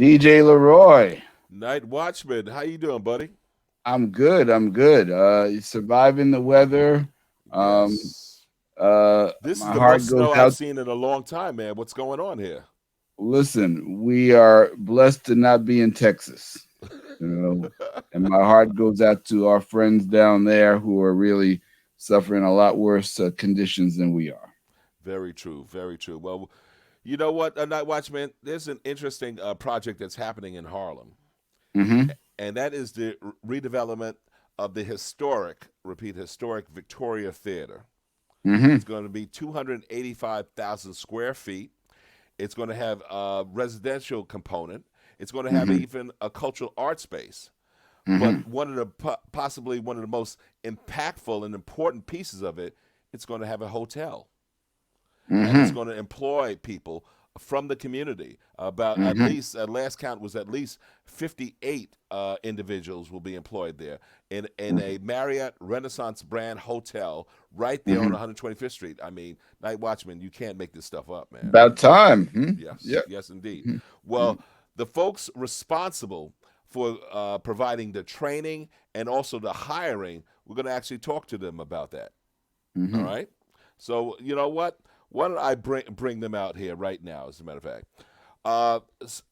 DJ LeRoy. NightWatchman, how you doing, buddy? I'm good. I'm good. Surviving the weather. Um, Yes. This is my the heart most goes snow I've out. seen in a long time, man. What's going on here? Listen, we are blessed to not be in Texas. You know, and my heart goes out to our friends down there who are really suffering a lot worse conditions than we are. Very true. Very true. Well, you know what, NightWatchman? There's an interesting project that's happening in Harlem, Mm-hmm. and that is the redevelopment of the historic Victoria Theater. Mm-hmm. It's going to be 285,000 square feet. It's going to have a residential component. It's going to have Mm-hmm. even a cultural art space. Mm-hmm. But one of the possibly one of the most impactful and important pieces of it, it's going to have a hotel, and it's Mm-hmm. going to employ people from the community. About at Mm-hmm. least at last count was at least 58 individuals will be employed there in a Marriott Renaissance brand hotel right there on Mm-hmm. 125th Street. I mean, Night Watchman, you can't make this stuff up, man. About time. Hmm? Yes, Yep. yes, indeed. Mm-hmm. Well, the folks responsible for providing the training and also the hiring, we're going to actually talk to them about that. All Mm-hmm. right. So you know what? Why don't I bring them out here right now? As a matter of fact,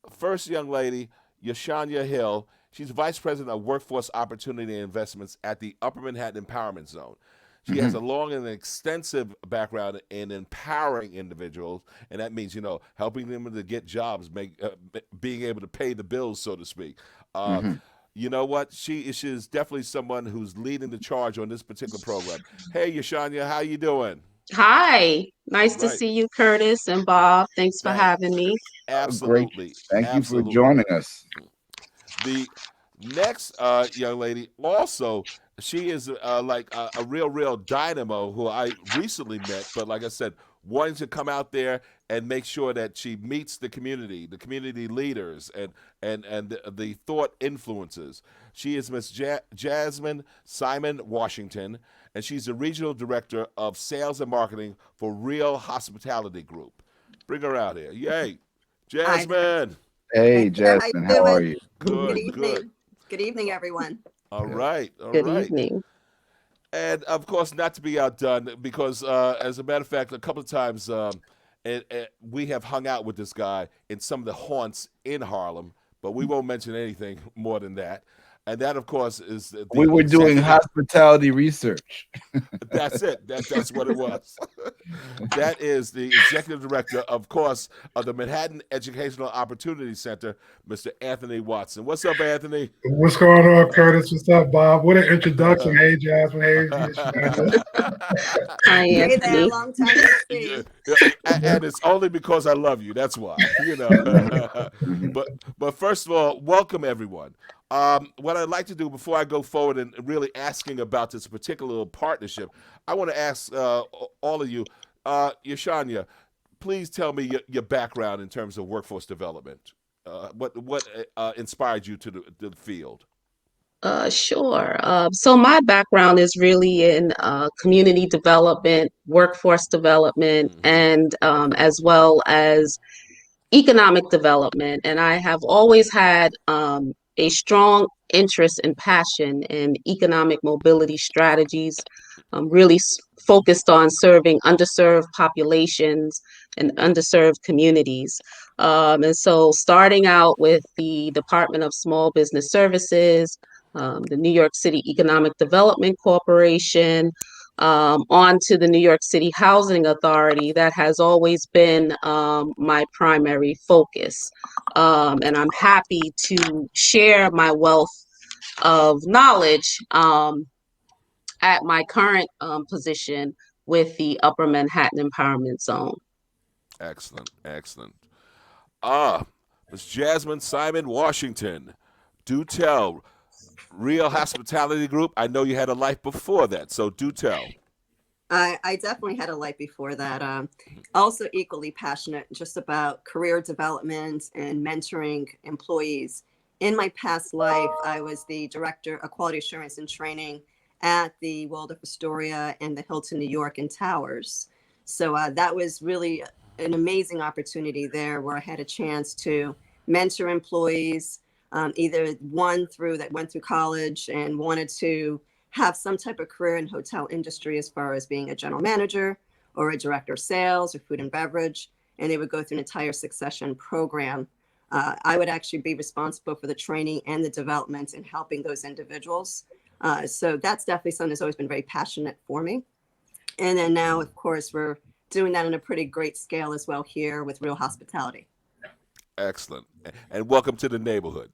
first young lady, Yahshaanyah Hill. She's vice president of workforce opportunity and investments at the Upper Manhattan Empowerment Zone. She has a Mm-hmm. long and extensive background in empowering individuals, and that means helping them to get jobs, being able to pay the bills, so to speak. Uh, Mm-hmm. you know what? She is definitely someone who's leading the charge on this particular program. Hey, Yahshaanyah, how you doing? Hi, All nice to right. see you, Curtis and Bob. Thanks for Thank. having me. Great. Absolutely. Thank you for Absolutely. joining us. The next young lady also, she is like a real dynamo who I recently met, but like I said, wanting to come out there and make sure that she meets the community leaders, and the thought influencers. She is Miss Jasmine Simon Washington, and she's the regional director of sales and marketing for Real Hospitality Group. Bring her out here. Yay. Hi there. Jasmine. Hey Hey, there. How you Jasmine, how are doing? you? Good Good, good. evening. Good evening, everyone. All Yeah. right, all Good right. evening. And of course, not to be outdone, because as a matter of fact, a couple of times we have hung out with this guy in some of the haunts in Harlem, but we won't mention anything more than that. And that, of course, is We the were doing executive. hospitality research. That's it. That's what it was. That is the executive director, of course, of the Manhattan Educational Opportunity Center, Mr. Anthony Watson. What's up, Anthony? What's going on, Curtis? What's up, Bob? What an introduction. Hey, Jasmine. Hey, Shania. Hi, Hey there. Anthony. Long time no Yeah, see. yeah, and it's only because I love you. That's why, Mhm. Mhm. but first of all, welcome everyone. What I'd like to do before I go forward and really asking about this particular partnership, I want to ask all of you, Yashanya, please tell me your background in terms of workforce development. What inspired you to the field? Sure. So my background is really in community development, workforce development, Hmm. and as well as economic development. And I have always had a strong interest and passion in economic mobility strategies, really focused on serving underserved populations and underserved communities. And so, starting out with the Department of Small Business Services, the New York City Economic Development Corporation, on to the New York City Housing Authority, that has always been my primary focus. And I'm happy to share my wealth of knowledge at my current position with the Upper Manhattan Empowerment Zone. Excellent, excellent. Ah, Miss Jasmine Simon Washington. Do tell. Real Hospitality Group. I know you had a life before that, so do tell. I definitely had a life before that. Also, equally passionate just about career development and mentoring employees. In my past life, I was the director of quality assurance and training at the Waldorf Astoria and the Hilton New York and Towers. So that was really an amazing opportunity there where I had a chance to mentor employees, either one that went through college and wanted to have some type of career in hotel industry as far as being a general manager or a director of sales or food and beverage, and they would go through an entire succession program. I would actually be responsible for the training and the development and helping those individuals. So that's definitely something that's always been very passionate for me. And then now, of course, we're doing that on a pretty great scale as well here with Real Hospitality. Excellent. And welcome to the neighborhood.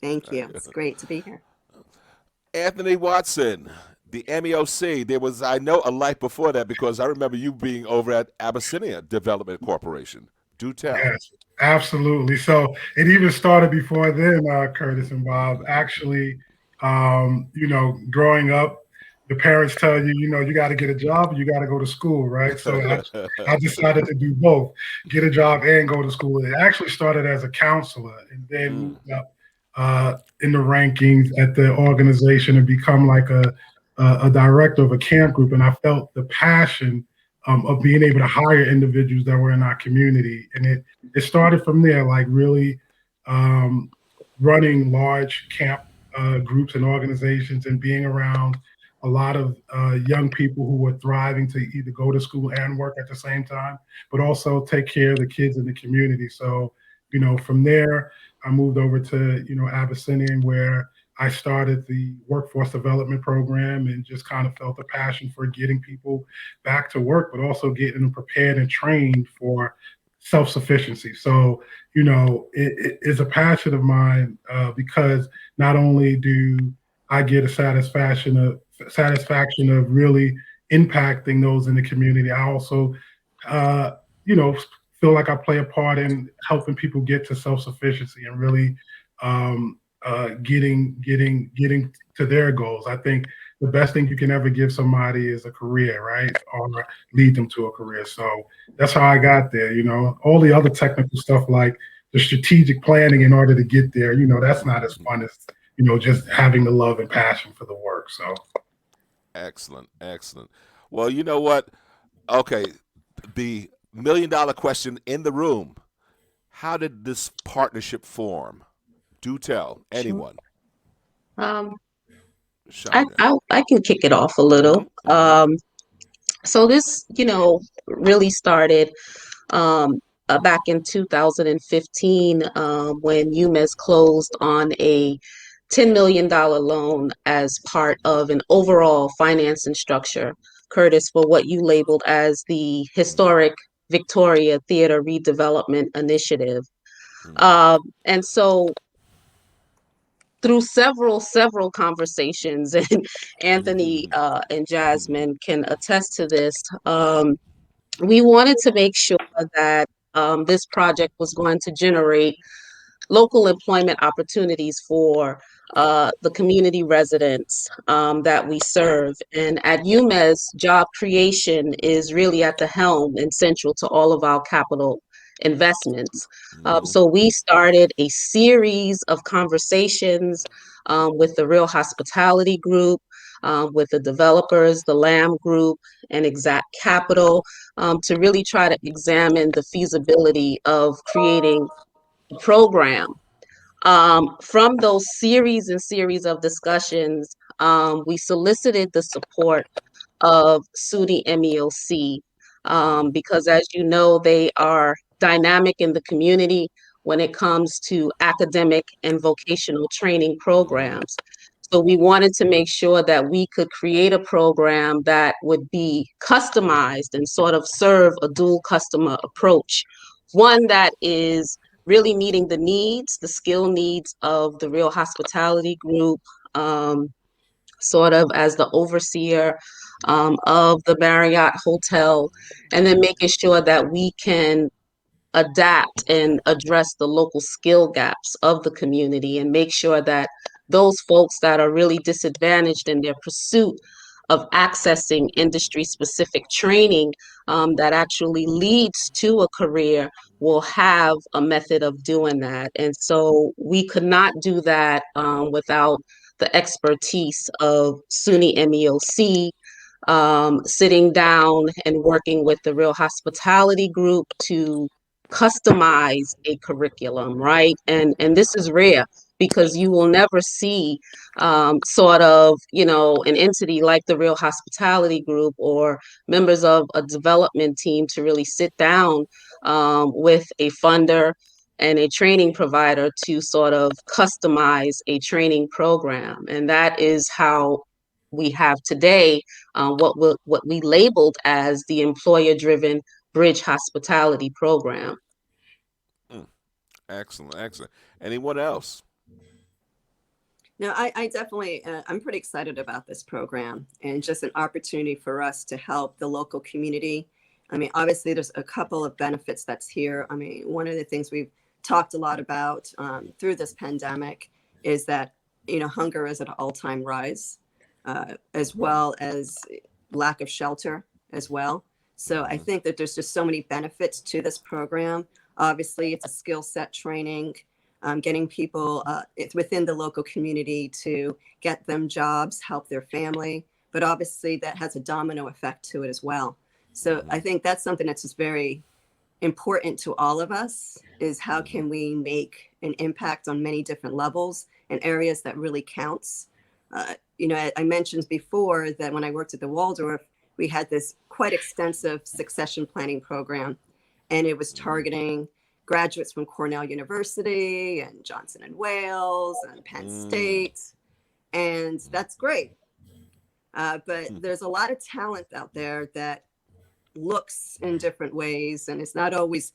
Thank you. It's great to be here. Anthony Watson, the MEOC. There was, I know, a life before that because I remember you being over at Abyssinia Development Corporation. Do tell. Yes, absolutely. So it even started before then, Curtis and Bob. Actually, growing up, the parents tell you, you got to get a job, you got to go to school, right? So I decided to do both, get a job and go to school. It actually started as a counselor and then moved up in the rankings at the organization and become like a director of a camp group. And I felt the passion of being able to hire individuals that were in our community. And it started from there, like really running large camp groups and organizations and being around a lot of young people who were thriving to either go to school and work at the same time, but also take care of the kids in the community. So, from there, I moved over to, Abyssinian, where I started the workforce development program and just kind of felt a passion for getting people back to work, but also getting them prepared and trained for self-sufficiency. So, it is a passion of mine because not only do I get a satisfaction of really impacting those in the community, I also, feel like I play a part in helping people get to self-sufficiency and really getting to their goals. I think the best thing you can ever give somebody is a career, right? Or lead them to a career. So that's how I got there. All the other technical stuff like the strategic planning in order to get there, that's not as fun as, just having the love and passion for the work. So. Excellent. Well, you know what? Okay. The $1 million question in the room. How did this partnership form? Do tell anyone. I can kick it off a little. So this, really started back in 2015 when UMES closed on a $10 million loan as part of an overall financing structure, Curtis, for what you labeled as the historic Victoria Theater Redevelopment Initiative. And so through several conversations, and Anthony and Jasmine can attest to this, we wanted to make sure that this project was going to generate local employment opportunities for the community residents that we serve. And at UMES, job creation is really at the helm and central to all of our capital investments. So we started a series of conversations with the Real Hospitality Group, with the developers, the Lamb Group, and Exact Capital, to really try to examine the feasibility of creating a program. From those series of discussions, we solicited the support of SUNY MEOC because, as you know, they are dynamic in the community when it comes to academic and vocational training programs. So we wanted to make sure that we could create a program that would be customized and sort of serve a dual customer approach, one that is really meeting the skill needs of the Real Hospitality Group, sort of as the overseer of the Marriott Hotel, and then making sure that we can adapt and address the local skill gaps of the community and make sure that those folks that are really disadvantaged in their pursuit of accessing industry-specific training that actually leads to a career will have a method of doing that. And so we could not do that without the expertise of SUNY MEOC, sitting down and working with the Real Hospitality Group to customize a curriculum, right? And this is rare because you will never see sort of, an entity like the Real Hospitality Group or members of a development team to really sit down with a funder and a training provider to sort of customize a training program. And that is how we have today what we labeled as the employer-driven bridge hospitality program. Excellent, excellent. Anyone else? No, I definitely, I'm pretty excited about this program and just an opportunity for us to help the local community. I mean, obviously, there's a couple of benefits that's here. I mean, one of the things we've talked a lot about through this pandemic is that, hunger is at an all-time rise, as well as lack of shelter as well. So I think that there's just so many benefits to this program. Obviously, it's a skill set training, getting people within the local community to get them jobs, help their family. But obviously, that has a domino effect to it as well. So I think that's something that's just very important to all of us, is how can we make an impact on many different levels and areas that really counts. I mentioned before that when I worked at the Waldorf, we had this quite extensive succession planning program, and it was targeting graduates from Cornell University and Johnson and Wales and Penn State. And that's great. But there's a lot of talent out there that looks in different ways, and it's not always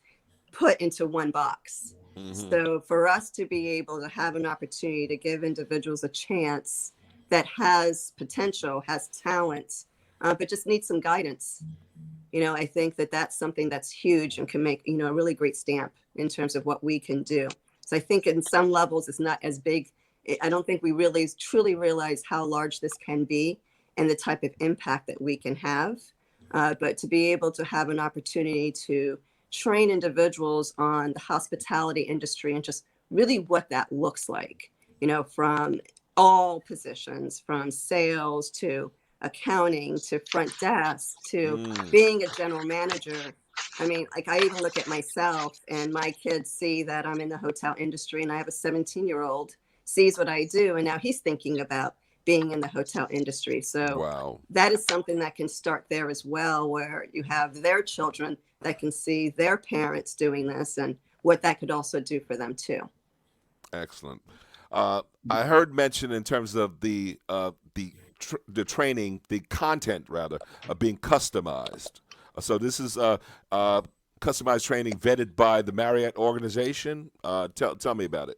put into one box. So for us to be able to have an opportunity to give individuals a chance that has potential, has talent, but just needs some guidance. I think that that's something that's huge and can make, a really great stamp in terms of what we can do. So I think in some levels, it's not as big. I don't think we really truly realize how large this can be and the type of impact that we can have. But to be able to have an opportunity to train individuals on the hospitality industry and just really what that looks like, from all positions, from sales to accounting to front desk to being a general manager. I mean, like, I even look at myself, and my kids see that I'm in the hotel industry, and I have a 17-year-old sees what I do, and now he's thinking about being in the hotel industry. So that is something that can start there as well, where you have their children that can see their parents doing this and what that could also do for them too. Excellent. I heard mention in terms of the training, the content rather, being customized. So this is customized training vetted by the Marriott organization. Tell me about it.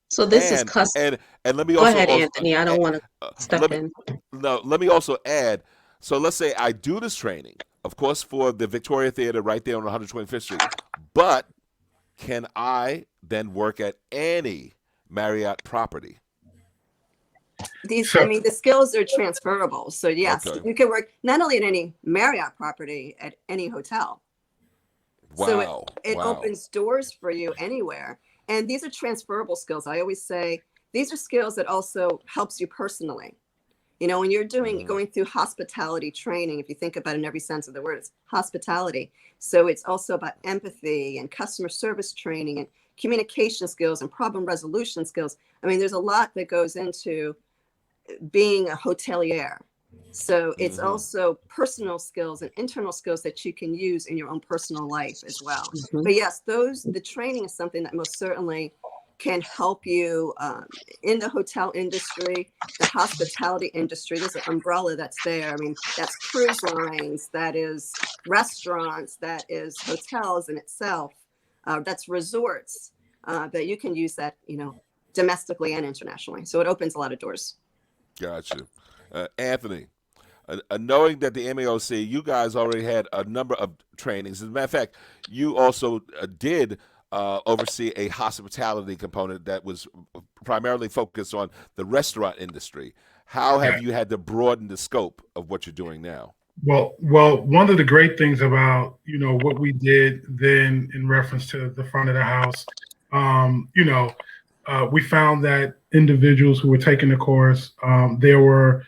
So this is custom. And let me Go also ahead, Anthony. I don't want to step in. No, let me also add. So let's say I do this training, of course, for the Victoria Theater right there on 125th Street. But can I then work at any Marriott property? The skills are transferable. So yes, Okay. you can work not only at any Marriott property, at any hotel. Wow. So it opens doors for you anywhere. And these are transferable skills. I always say these are skills that also helps you personally. When you're going through hospitality training, if you think about it in every sense of the word, it's hospitality. So it's also about empathy and customer service training and communication skills and problem resolution skills. I mean, there's a lot that goes into being a hotelier. So it's also personal skills and internal skills that you can use in your own personal life as well. But yes, the training is something that most certainly can help you in the hotel industry, the hospitality industry. There's an umbrella that's there. I mean, that's cruise lines, that is restaurants, that is hotels in itself, that's resorts, that you can use that, domestically and internationally. So it opens a lot of doors. Gotcha. Anthony, knowing that the MEOC, you guys already had a number of trainings. As a matter of fact, you also did oversee a hospitality component that was primarily focused on the restaurant industry. How have you had to broaden the scope of what you're doing now? Well, one of the great things about, what we did then in reference to the front of the house, we found that individuals who were taking the course, there were,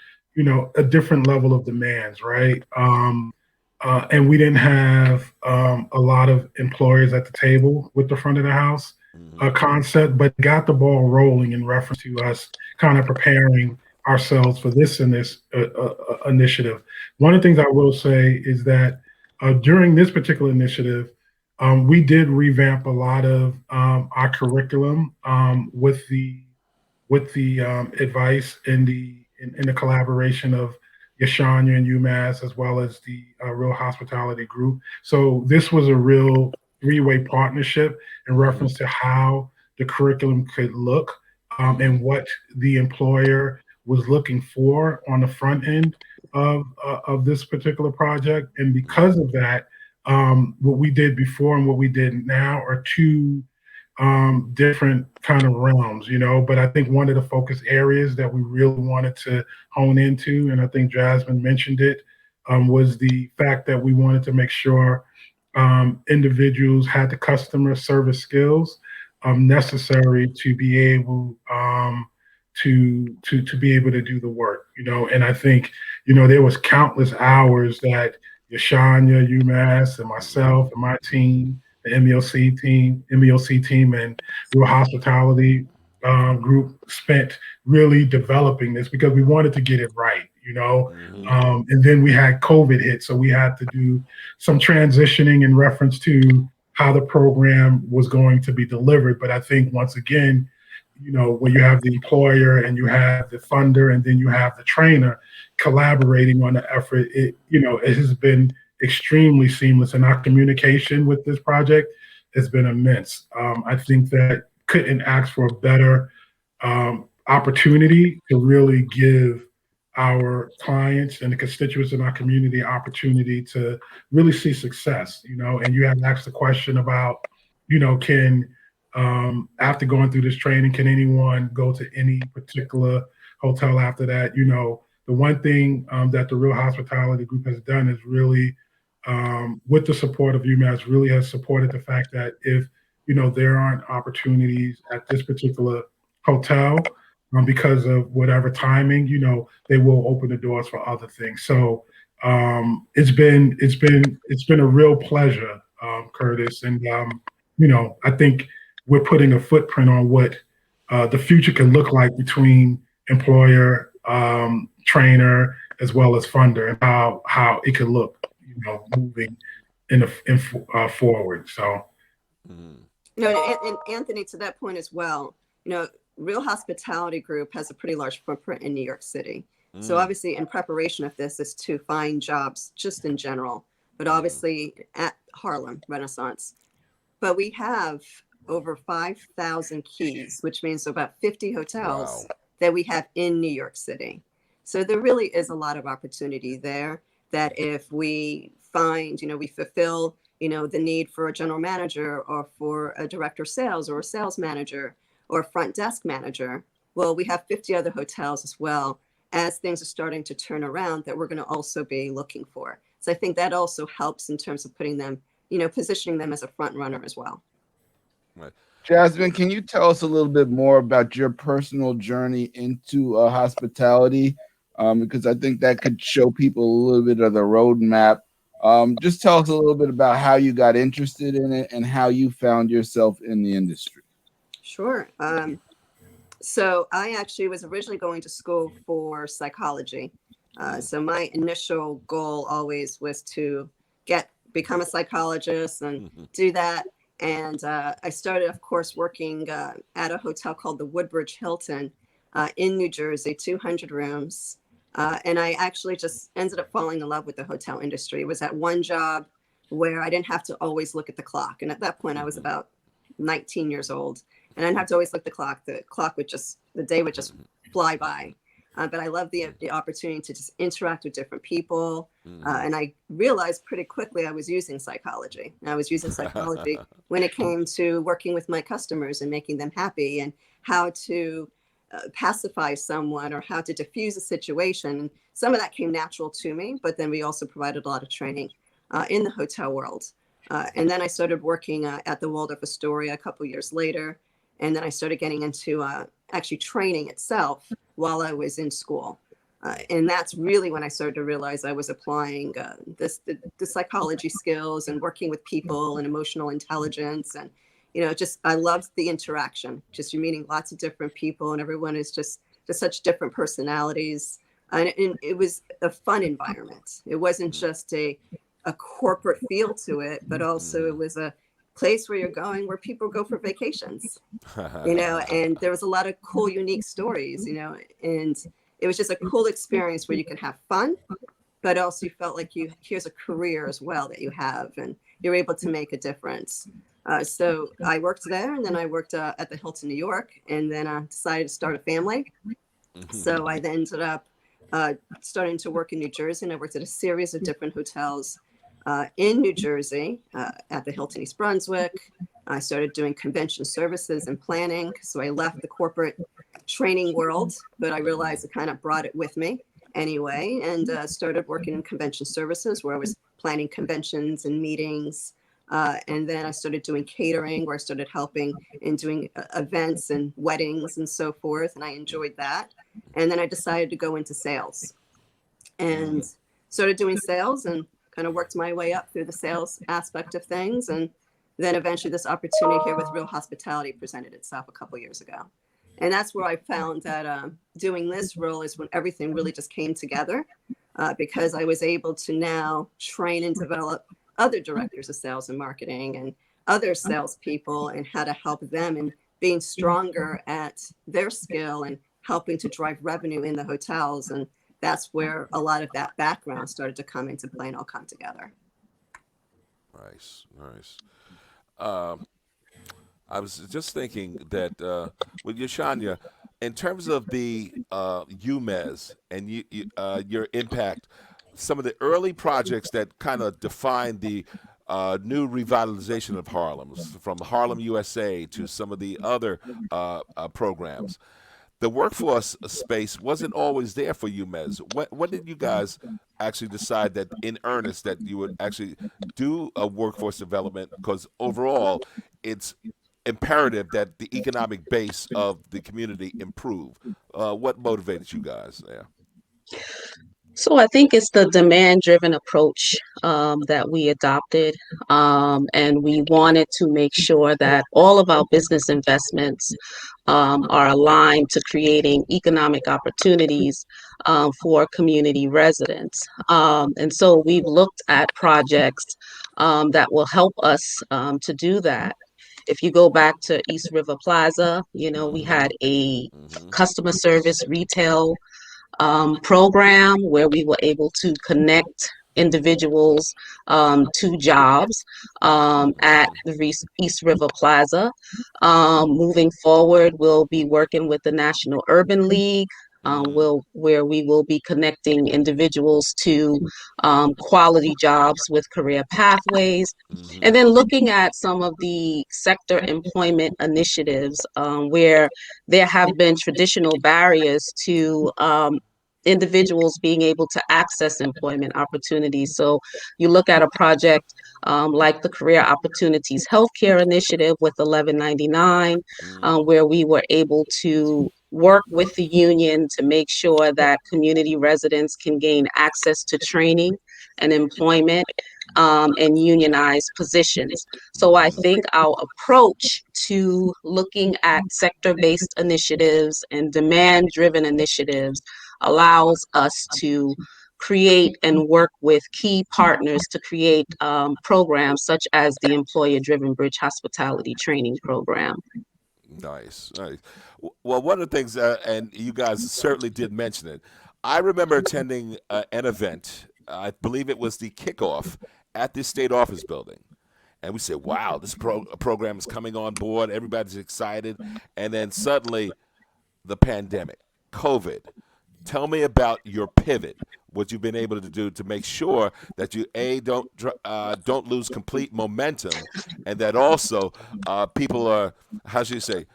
a different level of demands, right? and we didn't have a lot of employers at the table with the front of the house concept, but got the ball rolling in reference to us kind of preparing ourselves for this and this initiative. One of the things I will say is that during this particular initiative, we did revamp a lot of our curriculum with the advice and in the collaboration of Yahshaanyah and UMass, as well as the Real Hospitality Group. So this was a real three-way partnership in reference to how the curriculum could look and what the employer was looking for on the front end of this particular project. And because of that, what we did before and what we did now are two different kind of realms, you know. But I think one of the focus areas that we really wanted to hone into, and I think Jasmine mentioned it, was the fact that we wanted to make sure individuals had the customer service skills necessary to be able to be able to do the work, you know. And I think, you know, there was countless hours that Yahshaanyah, UMass, and myself and my team, the MEOC team, and Real Hospitality Group spent really developing this because we wanted to get it right, you know. And then we had COVID hit, so we had to do some transitioning in reference to how the program was going to be delivered. But I think once again, you know, when you have the employer and you have the funder and then you have the trainer collaborating on the effort, it, you know, it has been extremely seamless, and our communication with this project has been immense. I think that couldn't ask for a better opportunity to really give our clients and the constituents in our community opportunity to really see success, you know. And you have asked the question about, you know, can after going through this training, can anyone go to any particular hotel after that? You know, the one thing that the Real Hospitality Group has done is really, with the support of UMass, really has supported the fact that if, you know, there aren't opportunities at this particular hotel because of whatever timing, you know, they will open the doors for other things. So it's been a real pleasure, Curtis, and you know, I think we're putting a footprint on what the future can look like between employer, trainer, as well as funder, and how it could look, you know, moving forward. So, no, and Anthony, to that point as well, you know, Real Hospitality Group has a pretty large footprint in New York City. So obviously, in preparation of this, is to find jobs just in general, but obviously at Harlem Renaissance. But we have over 5,000 keys, which means about 50 hotels that we have in New York City. So there really is a lot of opportunity there that if we find, you know, we fulfill, you know, the need for a general manager or for a director of sales or a sales manager or a front desk manager, well, we have 50 other hotels as well as things are starting to turn around that we're going to also be looking for. So I think that also helps in terms of putting them, you know, positioning them as a front runner as well. Right. Jasmine, can you tell us a little bit more about your personal journey into hospitality? Because I think that could show people a little bit of the roadmap. Just tell us a little bit about how you got interested in it and how you found yourself in the industry. Sure. So I actually was originally going to school for psychology. So my initial goal always was to become a psychologist and do that. And I started, of course, working at a hotel called the Woodbridge Hilton in New Jersey, 200 rooms. And I actually just ended up falling in love with the hotel industry. It was that one job where I didn't have to always look at the clock. And at that point, I was about 19 years old. And I didn't have to always look at the clock. The day would just fly by. But I love the opportunity to just interact with different people. And I realized pretty quickly I was using psychology. And I was using psychology when it came to working with my customers and making them happy and how to pacify someone or how to diffuse a situation. Some of that came natural to me, but then we also provided a lot of training in the hotel world. And then I started working at the Waldorf Astoria a couple years later. And then I started getting into actually training itself while I was in school. And that's really when I started to realize I was applying the psychology skills and working with people and emotional intelligence. And, just I loved the interaction. Just you're meeting lots of different people, and everyone is just such different personalities. And it was a fun environment. It wasn't just a corporate feel to it, but also it was a place where you're going where people go for vacations, and there was a lot of cool, unique stories, and it was just a cool experience where you can have fun, but also you felt like here's a career as well that you have, and you're able to make a difference. So I worked there, and then I worked at the Hilton, New York, and then I decided to start a family. So I then ended up starting to work in New Jersey, and I worked at a series of different hotels in New Jersey, at the Hilton East Brunswick. I started doing convention services and planning. So I left the corporate training world, but I realized I kind of brought it with me anyway, and started working in convention services where I was planning conventions and meetings. And then I started doing catering, where I started helping in doing events and weddings and so forth. And I enjoyed that. And then I decided to go into sales and started doing sales, and kind of worked my way up through the sales aspect of things. And then eventually this opportunity here with Real Hospitality presented itself a couple years ago. And that's where I found that doing this role is when everything really just came together, because I was able to now train and develop other directors of sales and marketing and other salespeople, and how to help them in being stronger at their skill and helping to drive revenue in the hotels. And that's where a lot of that background started to come into play and all come together. Nice, nice. I was just thinking that with Yahshaanyah, in terms of the UMES and your impact, some of the early projects that kind of defined the new revitalization of Harlem, from Harlem USA to some of the other programs. The workforce space wasn't always there for UMES. When did you guys actually decide that in earnest that you would actually do a workforce development? Because overall, it's imperative that the economic base of the community improve. What motivated you guys there? So I think it's the demand-driven approach that we adopted, and we wanted to make sure that all of our business investments are aligned to creating economic opportunities for community residents. And so we've looked at projects that will help us to do that. If you go back to East River Plaza, we had a Mm-hmm. customer service retail program where we were able to connect individuals to jobs at the East River Plaza. Moving forward, we'll be working with the National Urban League. Where we will be connecting individuals to quality jobs with career pathways, Mm-hmm. and then looking at some of the sector employment initiatives where there have been traditional barriers to individuals being able to access employment opportunities. So you look at a project like the Career Opportunities Healthcare Initiative with 1199, where we were able to work with the union to make sure that community residents can gain access to training and employment and unionized positions. So I think our approach to looking at sector-based initiatives and demand-driven initiatives allows us to create and work with key partners to create programs such as the Employer-Driven Bridge Hospitality Training Program. Nice, nice. Well, one of the things, and you guys certainly did mention it. I remember attending an event. I believe it was the kickoff at the state office building, and we said, "Wow, this program is coming on board. Everybody's excited." And then suddenly, the pandemic, COVID. Tell me about your pivot. What you've been able to do to make sure that you don't lose complete momentum, and that also people are, how should you say,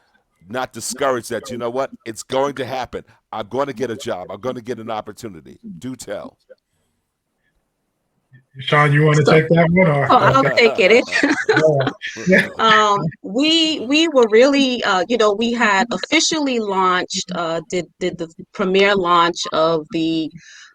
not discouraged that, you know what, it's going to happen. I'm going to get a job. I'm going to get an opportunity. Do tell. Sean, you want to So, take that one? Or oh, I'll okay. take it. Yeah. We were really, we had officially launched, did the premiere launch of the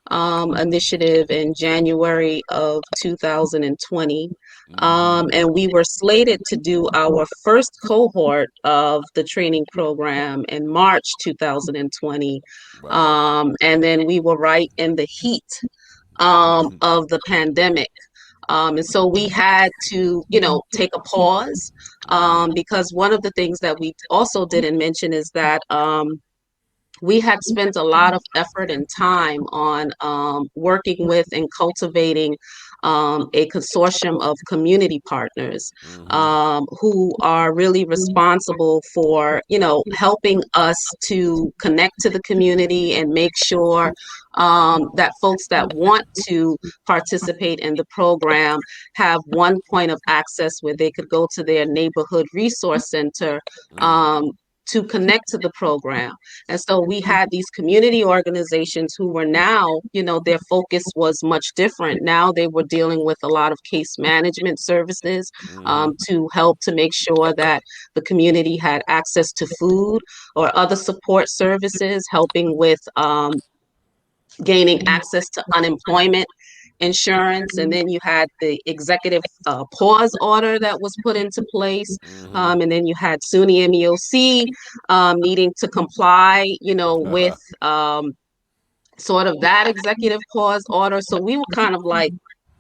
initiative in January of 2020. And we were slated to do our first cohort of the training program in March 2020. Right. And then we were right in the heat of the pandemic. And so we had to, take a pause because one of the things that we also didn't mention is that we had spent a lot of effort and time on working with and cultivating a consortium of community partners who are really responsible for, helping us to connect to the community and make sure that folks that want to participate in the program have one point of access where they could go to their neighborhood resource center to connect to the program. And so we had these community organizations who were now, their focus was much different. Now they were dealing with a lot of case management services to help to make sure that the community had access to food or other support services, helping with gaining access to unemployment insurance. And then you had the executive pause order that was put into place. And then you had SUNY MEOC needing to comply, with sort of that executive pause order. So we were kind of like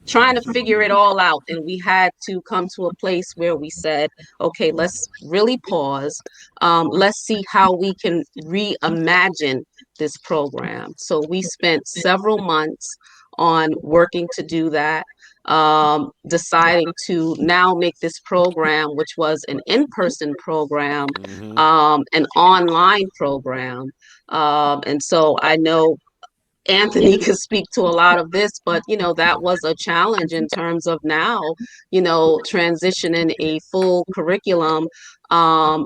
trying to figure it all out. And we had to come to a place where we said, okay, let's really pause. Let's see how we can reimagine this program. So we spent several months on working to do that, deciding to now make this program, which was an in-person program, an online program. And so I know Anthony could speak to a lot of this, but that was a challenge in terms of now, transitioning a full curriculum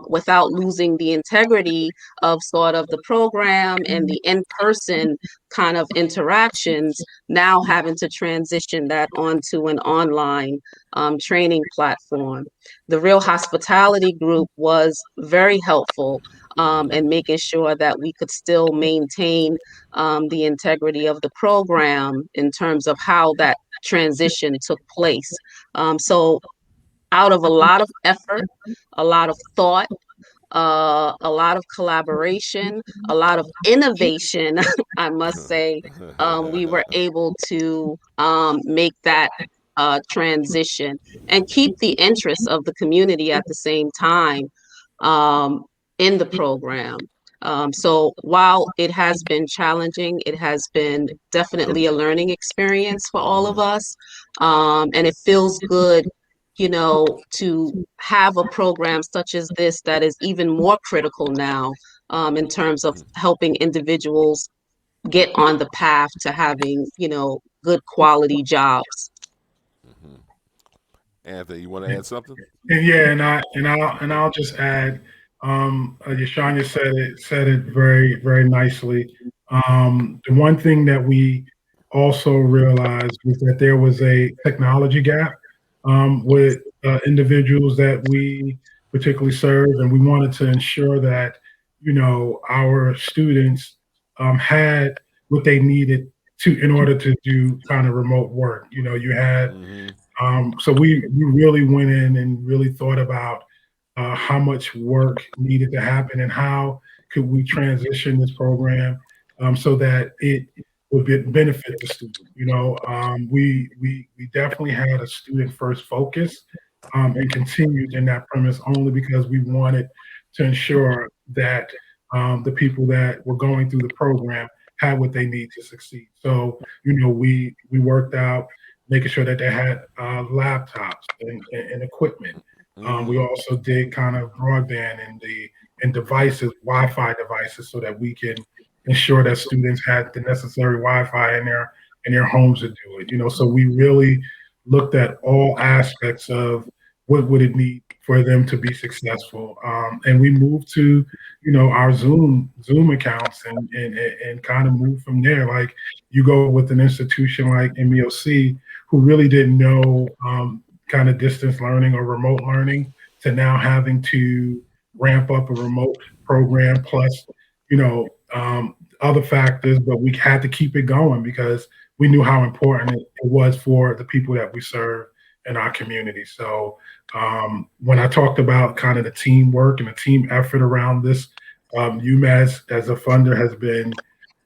without losing the integrity of sort of the program and the in-person kind of interactions, now having to transition that onto an online training platform. The Real Hospitality Group was very helpful in making sure that we could still maintain the integrity of the program in terms of how that transition took place. So out of a lot of effort, a lot of thought, a lot of collaboration, a lot of innovation, I must say, we were able to make that transition and keep the interests of the community at the same time in the program. So while it has been challenging, it has been definitely a learning experience for all of us. And it feels good, to have a program such as this that is even more critical now in terms of helping individuals get on the path to having, good quality jobs. Anthony, you want to add something? And yeah, and I'll just add, Yahshaanyah said it very, very nicely. The one thing that we also realized was that there was a technology gap with individuals that we particularly serve, and we wanted to ensure that our students had what they needed to in order to do kind of remote work. You had so we really went in and really thought about how much work needed to happen and how could we transition this program so that it would benefit the student. We definitely had a student first focus and continued in that premise only because we wanted to ensure that the people that were going through the program had what they need to succeed. So we worked out making sure that they had laptops and equipment. We also did kind of broadband and devices, Wi-Fi devices, so that we can ensure that students had the necessary Wi-Fi in their homes to do it. So we really looked at all aspects of what would it need for them to be successful, and we moved to our Zoom accounts and kind of moved from there. Like you go with an institution like MEOC who really didn't know kind of distance learning or remote learning to now having to ramp up a remote program plus, you know, other factors, but we had to keep it going because we knew how important it was for the people that we serve in our community. So when I talked about kind of the teamwork and the team effort around this, UMass as a funder has been,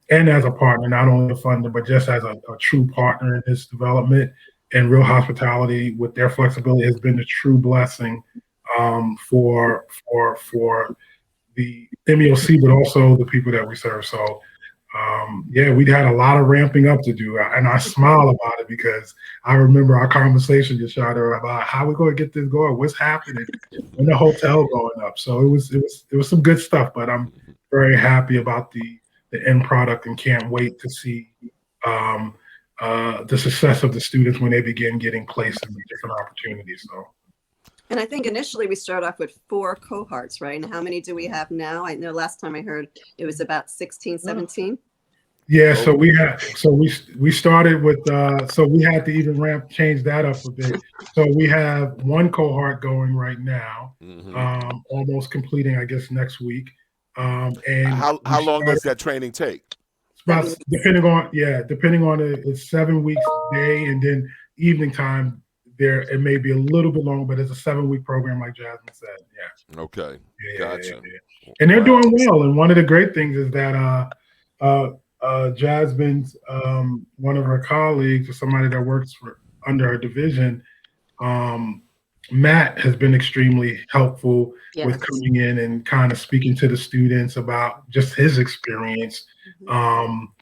and as a partner, not only a funder, but just as a true partner in this development, and Real Hospitality with their flexibility has been a true blessing for the MEOC, but also the people that we serve. So yeah, we had a lot of ramping up to do, and I smile about it because I remember our conversation, Yahshaanyah, about how we're going to get this going, what's happening, when the hotel going up. So it was some good stuff, but I'm very happy about the end product and can't wait to see the success of the students when they begin getting placed in the different opportunities. So. And I think initially we started off with 4 cohorts, right? And how many do we have now? I know last time I heard it was about 16, 17. Yeah, so we started with so we had to even change that up a bit. So we have 1 cohort going right now, almost completing, I guess, next week. And how long does that training take? About, depending on it, it's 7 weeks day, and then evening time there it may be a little bit longer, but it's a 7-week program, like Jasmine said. Yeah. Okay. Yeah, gotcha. yeah. And they're doing well. And one of the great things is that Jasmine's one of her colleagues or somebody that works under her division, Matt, has been extremely helpful with coming in and kind of speaking to the students about just his experience going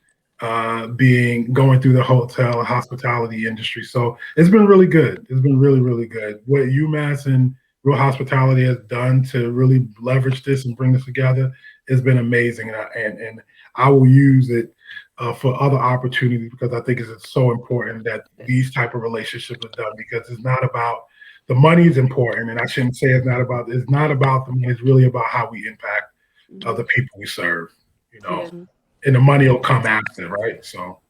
through the hotel and hospitality industry. So it's been really good. It's been really, really good. What UMass and Real Hospitality has done to really leverage this and bring this together has been amazing. And I will use it for other opportunities because I think it's so important that these type of relationships are done, because it's not about the money is important, and I shouldn't say it's not about the money. It's really about how we impact the people we serve, you know, and the money will come after, right? So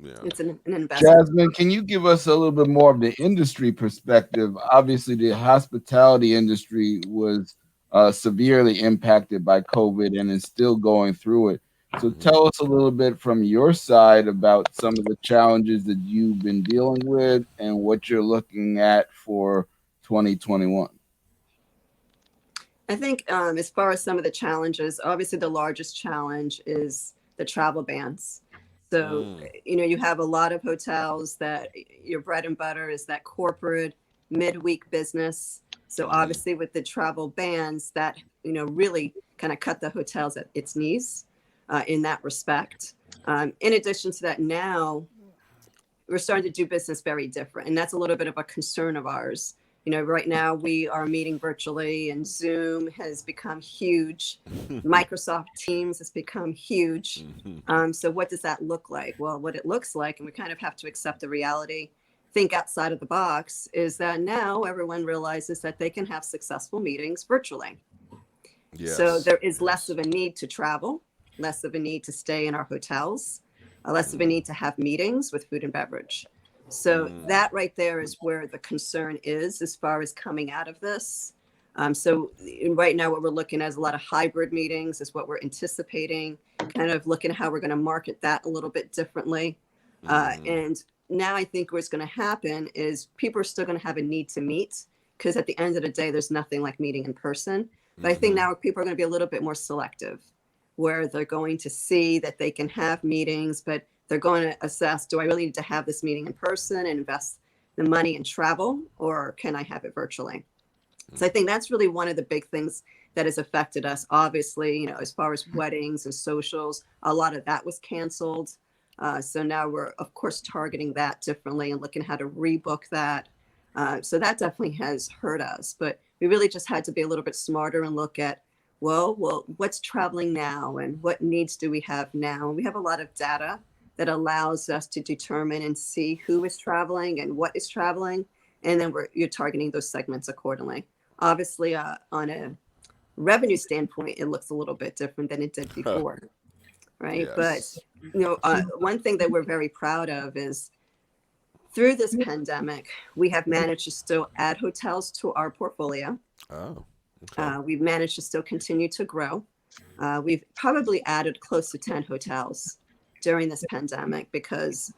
it's an investment. Jasmine, can you give us a little bit more of the industry perspective? Obviously, the hospitality industry was severely impacted by COVID and is still going through it. So tell us a little bit from your side about some of the challenges that you've been dealing with and what you're looking at for 2021. I think as far as some of the challenges, obviously the largest challenge is the travel bans. So, you know, you have a lot of hotels that your bread and butter is that corporate midweek business. So obviously with the travel bans, that, you know, really kind of cut the hotels at its knees in that respect. In addition to that, now we're starting to do business very different. And that's a little bit of a concern of ours. You know, right now we are meeting virtually, and Zoom has become huge. Microsoft Teams has become huge. So what does that look like? Well, what it looks like, and we kind of have to accept the reality, think outside of the box, is that now everyone realizes that they can have successful meetings virtually. So there is less of a need to travel, less of a need to stay in our hotels, less of a need to have meetings with food and beverage. So that right there is where the concern is as far as coming out of this. So right now what we're looking at is a lot of hybrid meetings is what we're anticipating, kind of looking at how we're going to market that a little bit differently. And now I think what's going to happen is people are still going to have a need to meet, because at the end of the day, there's nothing like meeting in person. But I think now people are going to be a little bit more selective, where they're going to see that they can have meetings, but they're going to assess, do I really need to have this meeting in person and invest the money in travel, or can I have it virtually? So I think that's really one of the big things that has affected us. Obviously, you know, as far as weddings and socials, a lot of that was canceled. So now we're, of course, targeting that differently and looking how to rebook that. So that definitely has hurt us. But we really just had to be a little bit smarter and look at, well, what's traveling now and what needs do we have now? And we have a lot of data that allows us to determine and see who is traveling and what is traveling. And then you're targeting those segments accordingly. Obviously, on a revenue standpoint, it looks a little bit different than it did before, right? But, you know, one thing that we're very proud of is through this pandemic, we have managed to still add hotels to our portfolio. Oh, okay. We've managed to still continue to grow. We've probably added close to 10 hotels during this pandemic because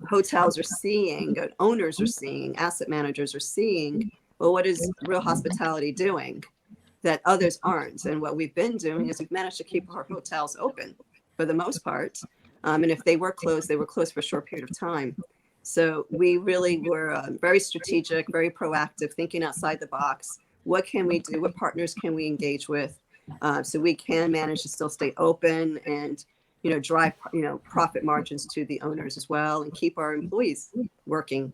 hotels are seeing, owners are seeing, asset managers are seeing, well, what is real hospitality doing that others aren't? And what we've been doing is we've managed to keep our hotels open for the most part. And if they were closed for a short period of time. So we really were very strategic, very proactive, thinking outside the box. What can we do? What partners can we engage with so we can manage to still stay open and, drive, profit margins to the owners as well and keep our employees working.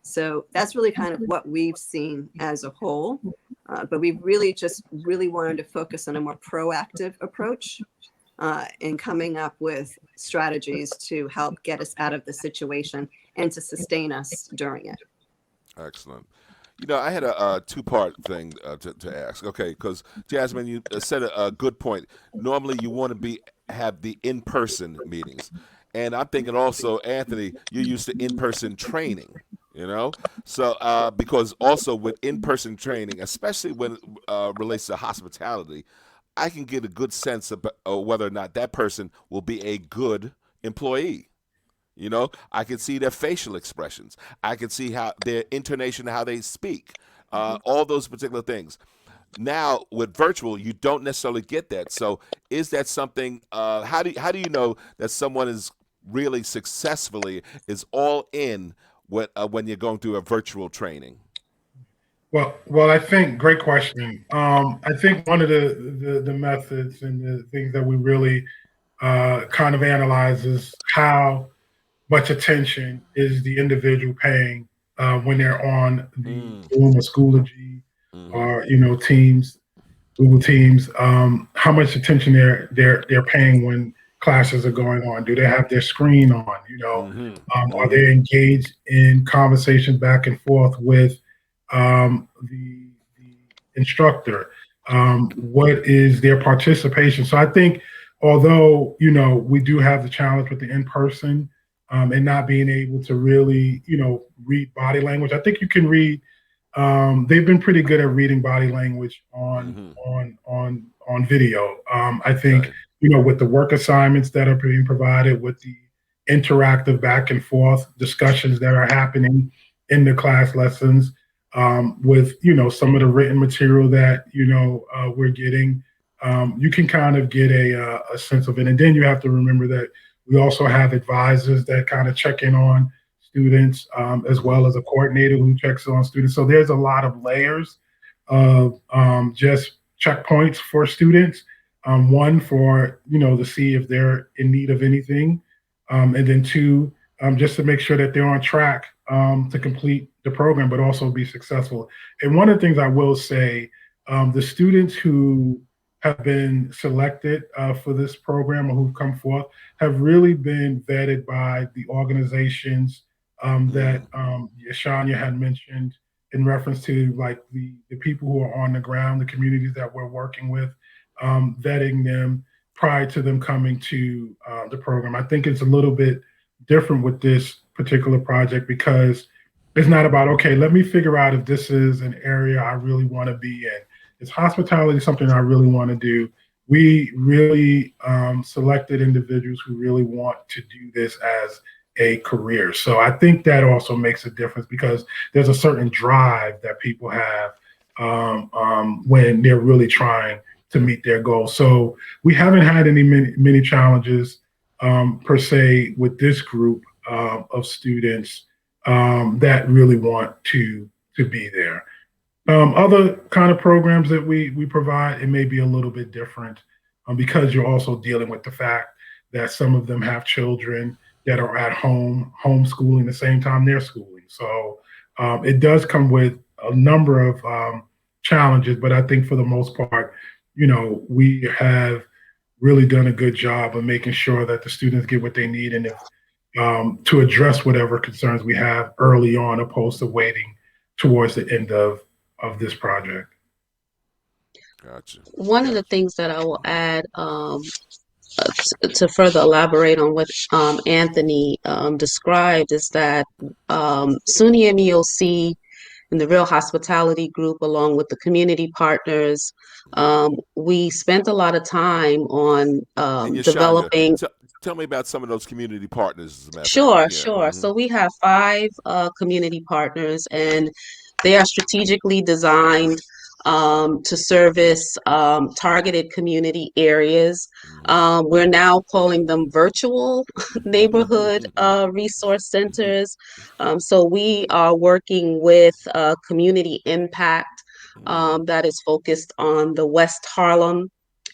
So that's really kind of what we've seen as a whole. But we really wanted to focus on a more proactive approach in coming up with strategies to help get us out of the situation and to sustain us during it. Excellent. I had a two-part thing to ask. Okay, because Jasmine, you said a good point. Normally, you want to have the in-person meetings, and I'm thinking also, Anthony, you're used to in-person training. So because also with in-person training, especially when it relates to hospitality, I can get a good sense of whether or not that person will be a good employee. I can see their facial expressions. I can see how their intonation, how they speak, all those particular things. Now with virtual, you don't necessarily get that. So is that something? How do you know that someone is really successfully is all in when you're going through a virtual training? Well, I think great question. I think one of the methods and the things that we really kind of analyze is how much attention is the individual paying when they're on the Zoom or Schoology or Teams, Google Teams. How much attention they're paying when classes are going on? Do they have their screen on? Are they engaged in conversations back and forth with the instructor? What is their participation? So I think, although we do have the challenge with the in-person and not being able to really read body language, I think you can read. They've been pretty good at reading body language on video. I think with the work assignments that are being provided, with the interactive back and forth discussions that are happening in the class lessons, with some of the written material that we're getting, you can kind of get a sense of it. And then you have to remember that we also have advisors that kind of check in on students, as well as a coordinator who checks on students. So there's a lot of layers of just checkpoints for students. One, for to see if they're in need of anything, and then two, just to make sure that they're on track to complete the program, but also be successful. And one of the things I will say, the students who have been selected for this program or who've come forth have really been vetted by the organizations that Yahshaanyah had mentioned in reference to, like, the people who are on the ground, the communities that we're working with, vetting them prior to them coming to the program. I think it's a little bit different with this particular project because it's not about, okay, let me figure out if this is an area I really want to be in. Is hospitality something I really want to do? We really selected individuals who really want to do this as a career. So I think that also makes a difference because there's a certain drive that people have when they're really trying to meet their goals. So we haven't had many challenges per se with this group of students that really want to be there. Other kind of programs that we provide, it may be a little bit different because you're also dealing with the fact that some of them have children that are at home, homeschooling the same time they're schooling. So it does come with a number of challenges, but I think for the most part, we have really done a good job of making sure that the students get what they need and to address whatever concerns we have early on, opposed to waiting towards the end of this project. Gotcha. One of the things that I will add to further elaborate on what Anthony described is that SUNY MEOC and the Real Hospitality Group, along with the community partners, we spent a lot of time on And Yahshaanyah, developing. tell me about some of those community partners, as a matter of fact. Sure, Yeah. sure. So we have five community partners, and they are strategically designed to service targeted community areas. We're now calling them virtual neighborhood resource centers. So we are working with community impact that is focused on the West Harlem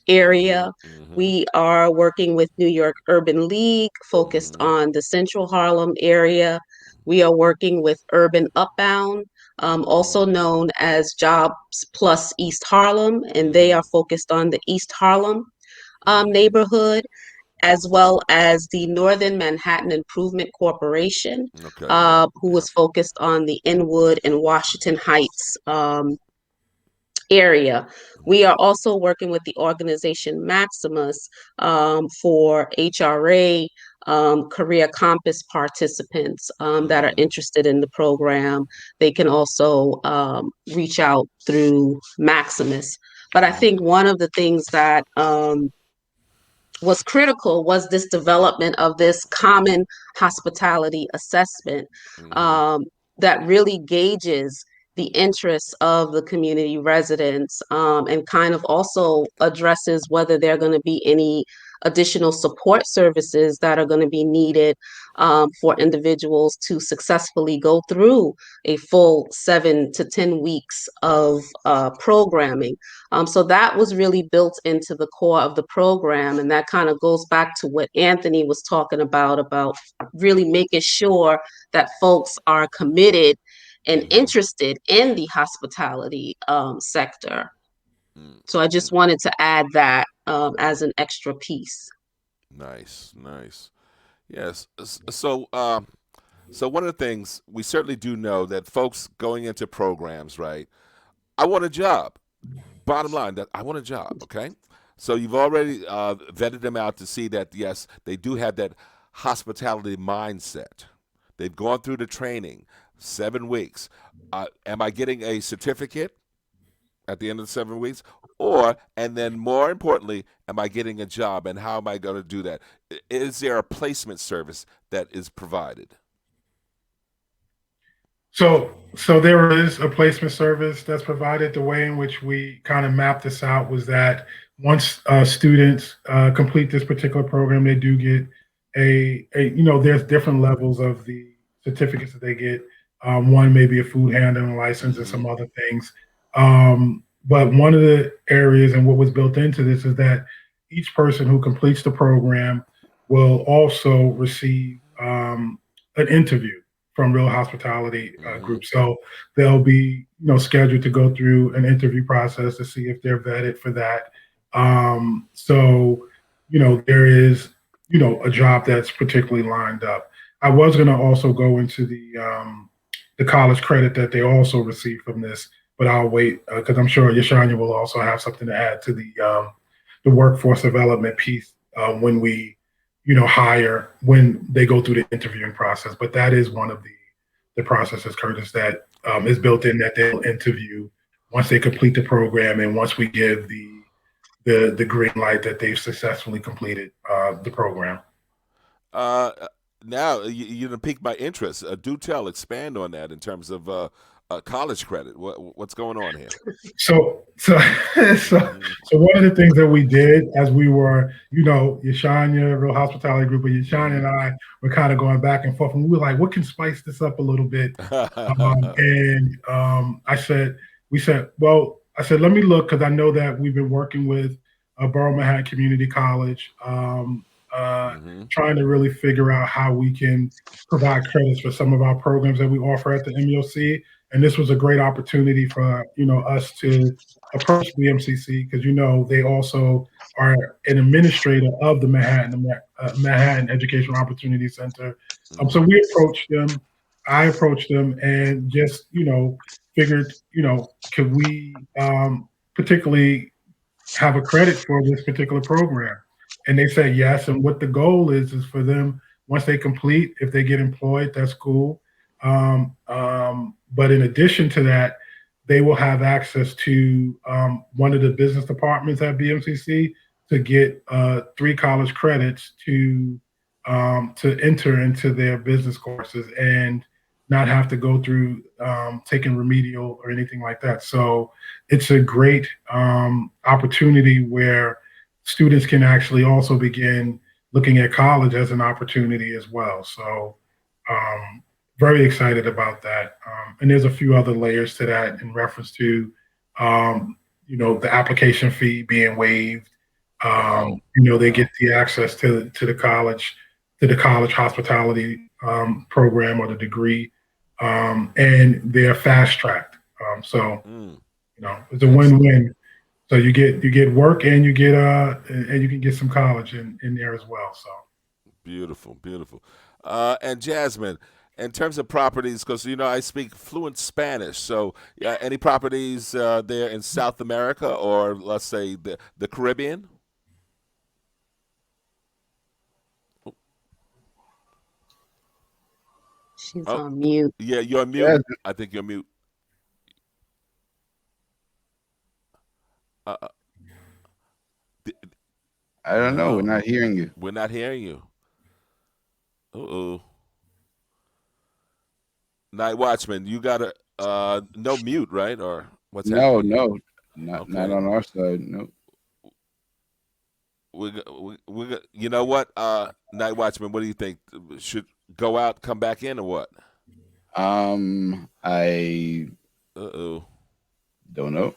area. We are working with New York Urban League, focused on the Central Harlem area. We are working with Urban Upbound, also known as Jobs Plus East Harlem, and they are focused on the East Harlem neighborhood, as well as the Northern Manhattan Improvement Corporation, Okay. Yeah. who is focused on the Inwood and Washington Heights area. We are also working with the organization Maximus for HRA Career Compass participants that are interested in the program. They can also reach out through Maximus. But I think one of the things that was critical was this development of this common hospitality assessment that really gauges the interests of the community residents and kind of also addresses whether there are going to be any additional support services that are going to be needed for individuals to successfully go through a full 7 to 10 weeks of programming. So that was really built into the core of the program. And that kind of goes back to what Anthony was talking about really making sure that folks are committed and interested in the hospitality sector. So I just wanted to add that as an extra piece. Nice, nice. Yes. So one of the things we certainly do know that folks going into programs, right? I want a job. Bottom line, that I want a job. Okay. So you've already vetted them out to see that yes, they do have that hospitality mindset. They've gone through the training, 7 weeks. Am I getting a certificate at the end of the 7 weeks? And then more importantly, am I getting a job, and how am I going to do that? Is there a placement service that is provided? So there is a placement service that's provided. The way in which we kind of mapped this out was that once students complete this particular program, they do get there's different levels of the certificates that they get. One may be a food handling license and some other things. But one of the areas and what was built into this is that each person who completes the program will also receive an interview from Real Hospitality Group. So they'll be, scheduled to go through an interview process to see if they're vetted for that. There is, a job that's particularly lined up. I was going to also go into the college credit that they also receive from this, but I'll wait because I'm sure Yahshaanyah will also have something to add to the workforce development piece when we hire, when they go through the interviewing process. But that is one of the processes, Curtis, that is built in, that they'll interview once they complete the program and once we give the green light that they've successfully completed the program. Now you done piqued my interest. Do tell, expand on that in terms of college credit. What's going on here? So one of the things that we did as we were, Yahshaanyah, Real Hospitality Group, and Yahshaanyah and I were kind of going back and forth, and we were like, what can spice this up a little bit? I said, let me look, because I know that we've been working with Borough Manhattan Community College, trying to really figure out how we can provide credits for some of our programs that we offer at the MEOC. And this was a great opportunity for us to approach the MCC, because they also are an administrator of the Manhattan Educational Opportunity Center. So we approached them. I approached them and just figured could we particularly have a credit for this particular program. And they say yes. And what the goal is for them, once they complete, if they get employed, that's cool. But in addition to that, they will have access to one of the business departments at BMCC to get 3 college credits to enter into their business courses and not have to go through taking remedial or anything like that. So it's a great opportunity where students can actually also begin looking at college as an opportunity as well. So very excited about that. And there's a few other layers to that in reference to, the application fee being waived. They get the access to the college hospitality program or the degree, and they're fast tracked. It's a win-win. So you get work and you can get some college in there as well. So beautiful. And Jasmine, in terms of properties, because I speak fluent Spanish, so any properties there in South America or let's say the Caribbean? She's on mute. Yeah, you're on mute. I think you're mute. I don't know. We're not hearing you. We're not hearing you. Uh-oh. NightWatchman, you got no mute, right? Or what's happening? No, not on our side. No. We you know what? NightWatchman, what do you think? Should go out, come back in, or what? I don't know.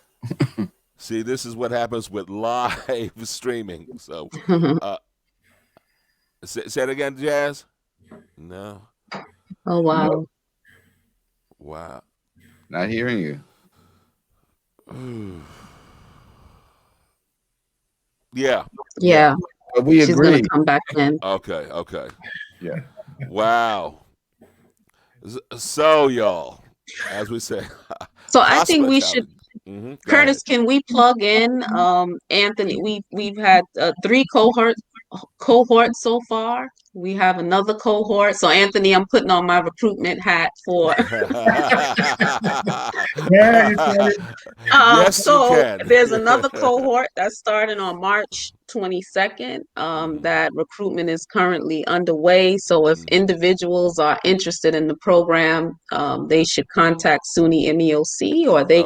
See, this is what happens with live streaming. So, say it again, Jazz. No. Oh wow. No. Wow. Not hearing you. Yeah. But we She's agree. gonna come back in. Okay. Yeah. Wow. So, y'all, as we say. So I think we should. Mm-hmm. Curtis, can we plug in Anthony? We've had 3 cohorts so far. We have another cohort. So Anthony, I'm putting on my recruitment hat for. yeah, you said it. Yes, so you can. there's another cohort that's starting on March 22nd. That recruitment is currently underway. So if individuals are interested in the program, they should contact SUNY MEOC, or they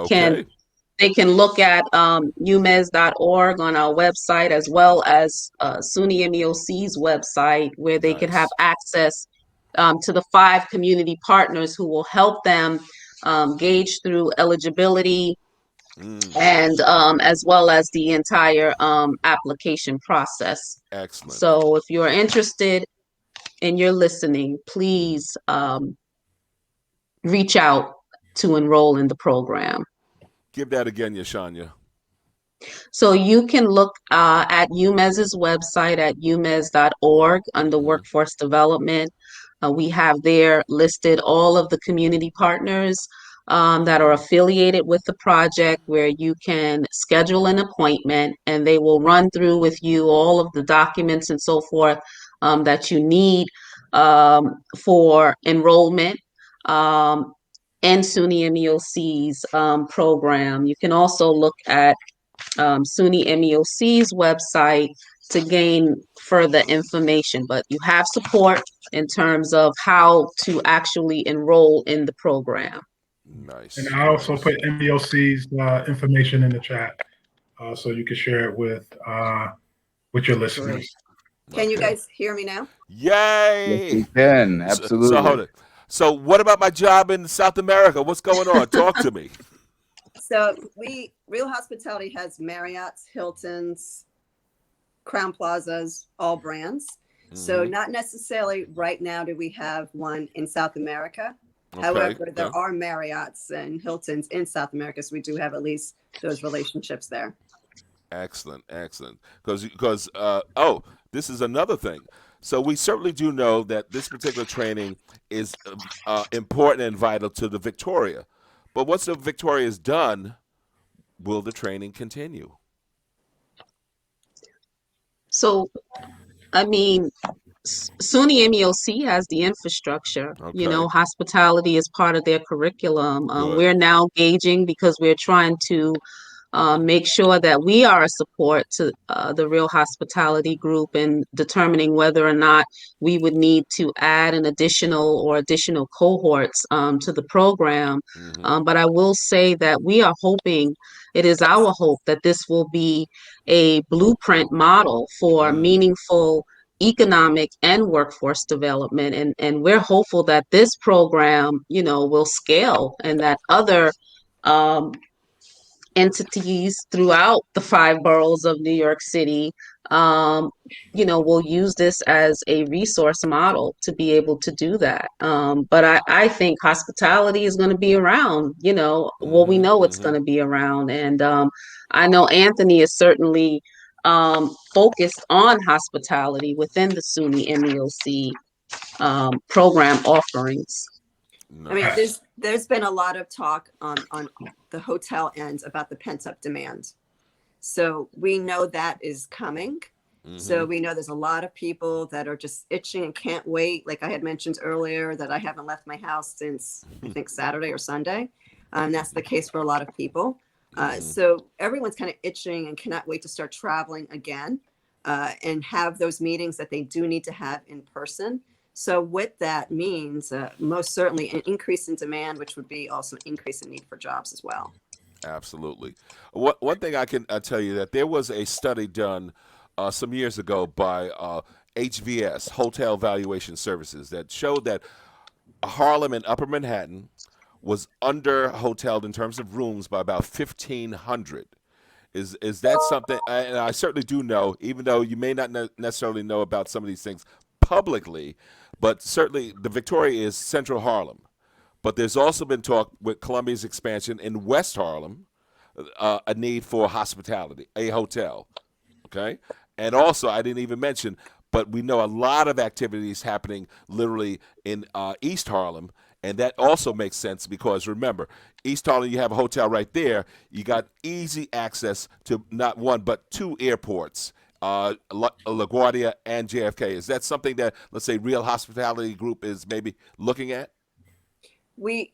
can look at umez.org on our website, as well as SUNY MEOC's website, where they could have access to the 5 community partners who will help them gauge through eligibility and as well as the entire application process. Excellent. So if you're interested and you're listening, please reach out to enroll in the program. Give that again, Yahshaanyah. So you can look at UMEZ's website at umez.org under workforce development. We have there listed all of the community partners that are affiliated with the project, where you can schedule an appointment and they will run through with you all of the documents and so forth that you need for enrollment. And SUNY MEOC's program. You can also look at SUNY MEOC's website to gain further information, but you have support in terms of how to actually enroll in the program. Nice. And I also put MEOC's information in the chat, so you can share it with your listeners. Can you guys hear me now? Yay! Yes, we can. Absolutely. So hold it. So what about my job in South America? What's going on? Talk to me. So Real Hospitality has Marriott's, Hilton's, Crown Plazas, all brands. So not necessarily right now do we have one in South America. However, there are Marriott's and Hilton's in South America, so we do have at least those relationships there. Excellent. Because this is another thing. So we certainly do know that this particular training is important and vital to the Victoria. But once the Victoria is done, will the training continue? So, I mean, SUNY MEOC has the infrastructure. You Okay. know, hospitality is part of their curriculum. Good. We're now gauging because we're trying to make sure that we are a support to the Real Hospitality Group in determining whether or not we would need to add an additional cohorts to the program. Mm-hmm. But I will say that we are hoping, it is our hope that this will be a blueprint model for Mm. meaningful economic and workforce development. And we're hopeful that this program, you know, will scale and that other um, entities throughout the five boroughs of New York City, um, you know, will use this as a resource model to be able to do that. But I think hospitality is going to be around, you know, well, we Mm-hmm. know it's Mm-hmm. going to be around. And I know Anthony is certainly focused on hospitality within the SUNY MEOC program offerings. I mean, Nice. there's been a lot of talk on the hotel end about the pent up demand. So we know that is coming. Mm-hmm. So we know there's a lot of people that are just itching and can't wait. Like I had mentioned earlier, that I haven't left my house since I think Saturday or Sunday. That's the case for a lot of people. Mm-hmm. So everyone's kind of itching and cannot wait to start traveling again and have those meetings that they do need to have in person. So what that means, most certainly an increase in demand, which would be also an increase in need for jobs as well. Absolutely. One thing I can tell you that there was a study done some years ago by HVS Hotel Valuation Services that showed that Harlem and Upper Manhattan was under hoteled in terms of rooms by about 1,500. Is that something? And I certainly do know, even though you may not necessarily know about some of these things publicly, but certainly the Victoria is Central Harlem. But there's also been talk with Columbia's expansion in West Harlem, a need for hospitality, a hotel. Okay, and also I didn't even mention, but we know a lot of activities happening literally in East Harlem, and that also makes sense because remember, East Harlem, you have a hotel right there. You got easy access to not one but two airports. LaGuardia and JFK. Is that something that, let's say, Real Hospitality Group is maybe looking at? We're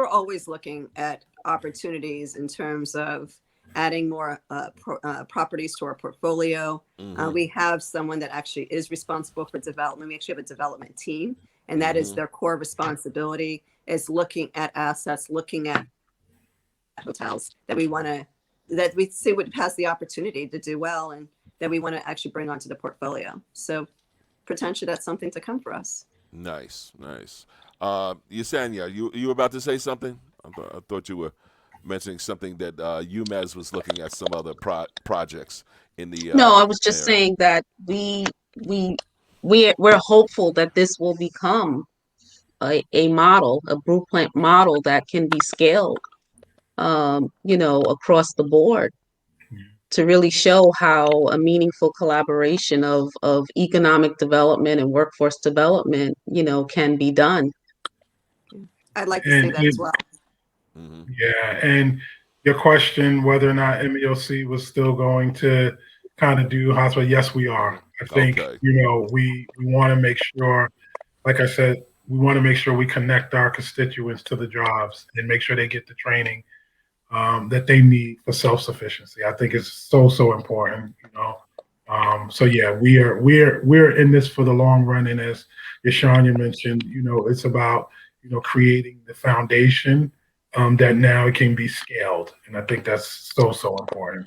always looking at opportunities in terms of adding more properties to our portfolio. Mm-hmm. We have someone that actually is responsible for development. We actually have a development team, and that is Mm-hmm. their core responsibility, is looking at assets, looking at hotels that we see would has the opportunity to do well and that we want to actually bring onto the portfolio. So potentially that's something to come for us. Nice, nice. Yahshaanyah, you were about to say something? I thought you were mentioning something that UMass was looking at some other projects in the No, I was just area. saying that we we're hopeful that this will become a model, a blueprint model that can be scaled, you know, across the board to really show how a meaningful collaboration of economic development and workforce development, you know, can be done. I'd like to see that as And well. Mm-hmm. yeah, and your question whether or not MEOC was still going to kind of do hospital, yes, we are. I think, Okay. we want to make sure, like I said, we want to make sure we connect our constituents to the jobs and make sure they get the training that they need for self-sufficiency. I think it's so important. So yeah, we're in this for the long run, and as Yahshaanyah mentioned, it's about creating the foundation that now it can be scaled, and I think that's so important.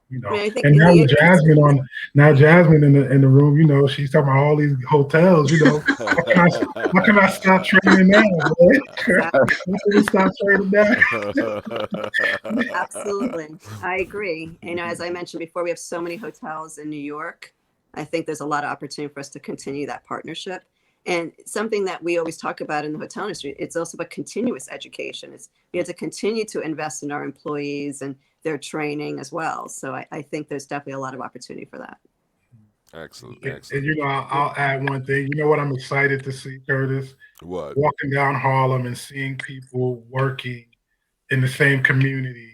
I mean, I think And in now the with interest, Jasmine in the room, she's talking about all these hotels. How can I stop training now, boy? exactly, How can we stop training now? absolutely, I agree. As I mentioned before, we have so many hotels in New York. I think there's a lot of opportunity for us to continue that partnership. And something that we always talk about in the hotel industry, it's also about continuous education. It's we have to continue to invest in our employees and their training as well. So I think there's definitely a lot of opportunity for that. Excellent, And excellent. I'll add one thing. You know what I'm excited to see, Curtis? What? Walking down Harlem and seeing people working in the same community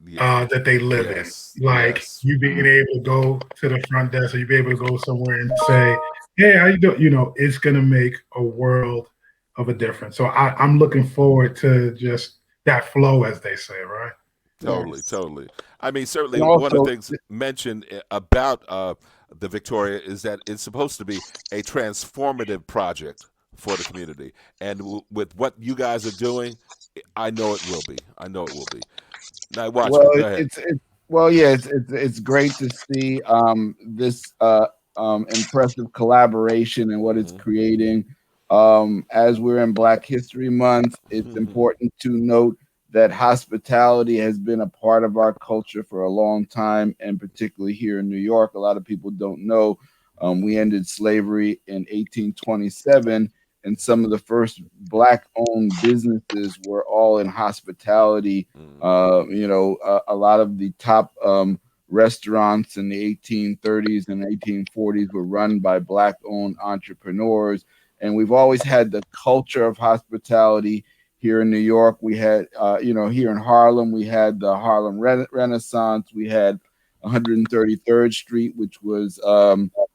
Yeah. that they live Yes. in. Like Yes. you being able to go to the front desk, or you be able to go somewhere and say, "Hey, how you doing?" You know, it's gonna make a world of a difference. So I'm looking forward to just that flow, as they say, right? Totally, Yes. totally. I mean, certainly And one of also, the things mentioned about the Victoria is that it's supposed to be a transformative project for the community, and with what you guys are doing, I know it will be. I know it will be. Night well, Watchman, go ahead. yeah, it's great to see this impressive collaboration and what it's Hmm. creating. As we're in Black History Month, it's important to note that hospitality has been a part of our culture for a long time, and particularly here in New York. A lot of people don't know we ended slavery in 1827, and some of the first Black-owned businesses were all in hospitality. A lot of the top restaurants in the 1830s and 1840s were run by Black-owned entrepreneurs, and we've always had the culture of hospitality here in New York. We had, here in Harlem, we had the Harlem Renaissance. We had 133rd Street, which was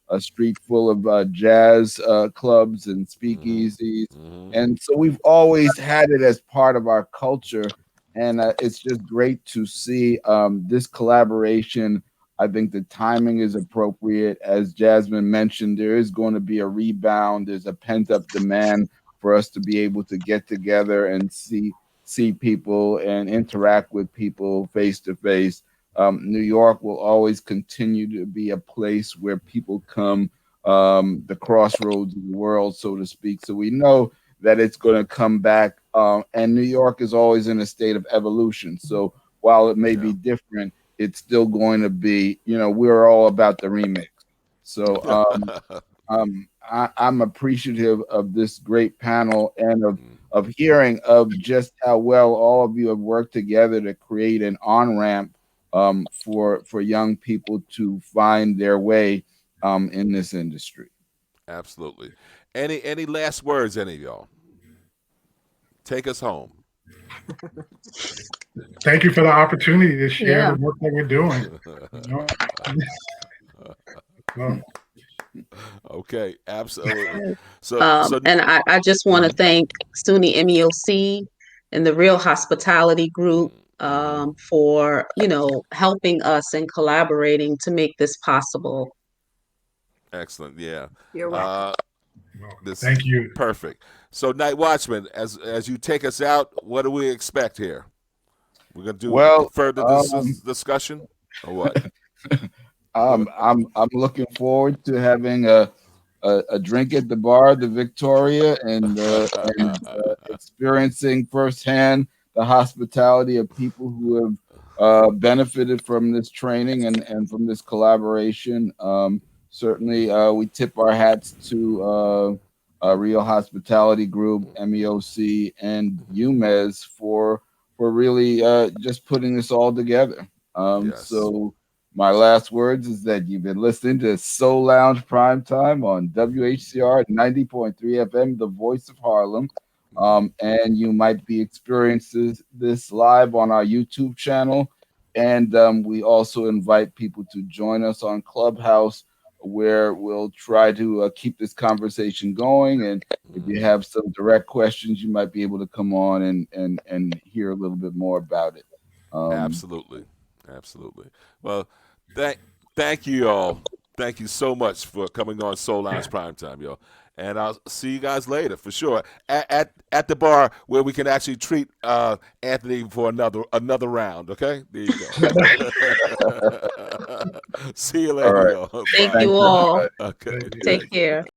a street full of jazz clubs and Hmm. speakeasies. Hmm. And so we've always had it as part of our culture. And it's just great to see this collaboration. I think the timing is appropriate. As Jasmine mentioned, there is going to be a rebound. There's a pent up demand for us to be able to get together and see people and interact with people face to face. New York will always continue to be a place where people come, the crossroads of the world, so to speak. So we know that it's going to come back. And New York is always in a state of evolution. So while it may Yeah. be different, it's still going to be, we're all about the remix. So I'm appreciative of this great panel and of hearing of just how well all of you have worked together to create an on ramp for young people to find their way in this industry. Absolutely. Any last words, any of y'all? Take us home. Thank you for the opportunity to share the Yeah. work that we're doing. You know? Well, Okay, absolutely. So And I just want to mhm, thank SUNY MEOC and the Real Hospitality Group mhm. for, helping us and collaborating to make this possible. Excellent. Yeah. You're welcome. Uh, welcome. this Thank you. perfect. So, Night Watchman, as you take us out, what do we expect here? We're gonna do Well, further discussion, or what? I'm looking forward to having a drink at the bar, the Victoria, and experiencing firsthand the hospitality of people who have benefited from this training and from this collaboration. Certainly, we tip our hats to Real Hospitality Group, MEOC, and UMES for really just putting this all together. Yes. So my last words is that you've been listening to Soul Lounge Primetime on WHCR 90.3 FM, the voice of Harlem. And you might be experiencing this live on our YouTube channel. And we also invite people to join us on Clubhouse, where we'll try to keep this conversation going. And if you Mhm. have some direct questions, you might be able to come on and hear a little bit more about it. Um, Absolutely. Absolutely. Well, thank thank you all. Thank you so much for coming on Soul Lounge Primetime, yo. And I'll see you guys later for sure at the bar where we can actually treat Anthony for another round. Okay, there you go. See you all later, right. yo. Thank Bye. you Thank you. all. Okay. Thank you. Take care.